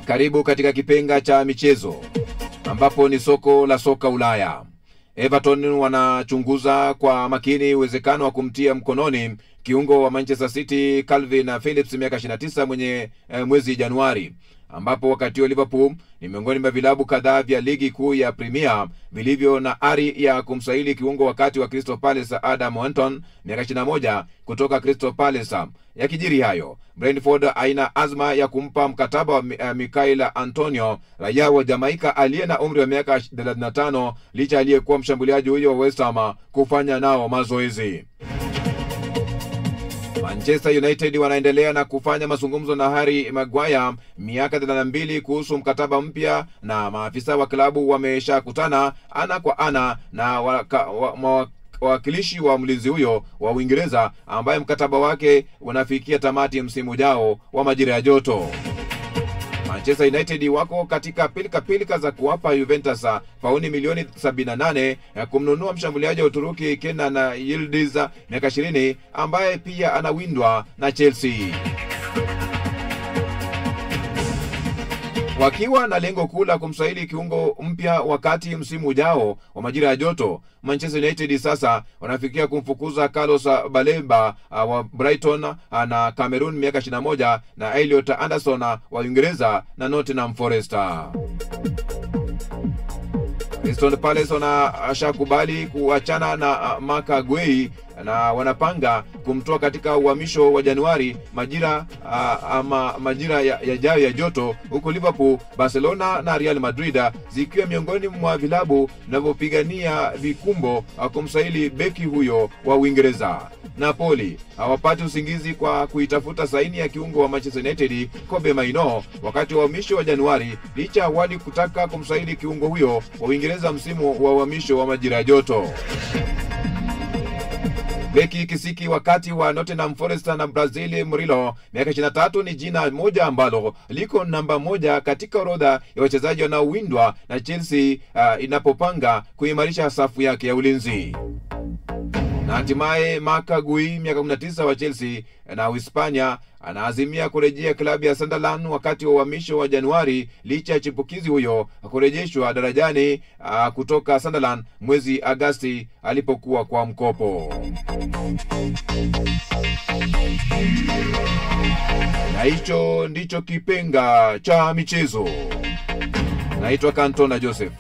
Karibu katika kipenga cha michezo ambapo ni soko la soka Ulaya. Everton wanachunguza kwa makini uwezekano wa kumtia mkononi kiungo wa Manchester City Calvin Phillips miaka 29 mwenye mwezi Januari, ambapo wakati wa Liverpool ni miongoni mwa vilabu kadhaa vya ligi kuu ya Premier vilivyo na ari ya kumsajili kiungo wakati wa Crystal Palace Adam Wharton miaka 21 kutoka Crystal Palace. Yakijiri hayo, Brentford haina azma ya kumpa mkataba wa Michail Antonio, raia wa Jamaica aliye na umri wa miaka 35, licha aliyekuwa mshambuliaji huyo wa West Ham kufanya nao mazoezi. Manchester United wanaendelea na kufanya mazungumzo na Harry Maguire miaka 32 kuhusu mkataba mpya, na maafisa wa klabu wameshakutana ana kwa ana na wakilishi wa mlinzi huyo wa Uingereza ambaye mkataba wake unafikia tamati msimu ujao wa majira ya joto. Manchester United wako katika pilika za Juventus pauni milioni 78 kumnunua mshambuliaji wa Uturuki Kenan Yildiz miaka 20 ambaye pia anawindwa na Chelsea. Wakiwa na lengo kuu la kumsajili kiungo mpya wakati msimu ujao wa majira ya joto, Manchester United sasa wanafikia kumfukuza Carlos Baleba wa Brighton na Cameroon miaka 21 na Elliot Anderson wa Uingereza na Nottingham Forest. Crystal Palace wanashakubali kuachana na Mark Guehi na wanapanga kumtoa katika uhamisho wa Januari majira yajayo ya joto, huko Liverpool, Barcelona na Real Madrid zikiwa miongoni mwa vilabu vinavyopigania vikumbo kumsajili beki huyo wa Uingereza. Napoli hawapati usingizi kwa kuitafuta saini ya kiungo wa Manchester United Kobe Mainoo wakati wa uhamisho wa Januari, licha awali kutaka kumsajili kiungo huyo wa Uingereza msimu wa uhamisho wa majira ya joto. Beki kisiki wakati wa Nottingham Forest na Brazil Murilo miaka 23 ni jina moja ambalo liko namba 1 katika orodha ya wachezaji wanaowindwa na Chelsea inapopanga kuimarisha safu yake ya ulinzi. Na hatimaye Mark Guehi miaka 19 wa Chelsea na Uhispania anaazimia kurejea klabu ya Sunderland wakati wa uhamisho wa Januari, licha ya chipukizi huyo kurejeshwa darajani kutoka Sunderland mwezi Agosti alipokuwa kwa mkopo. Na hicho ndicho kipenga cha michezo. Naitwa Cantona Joseph.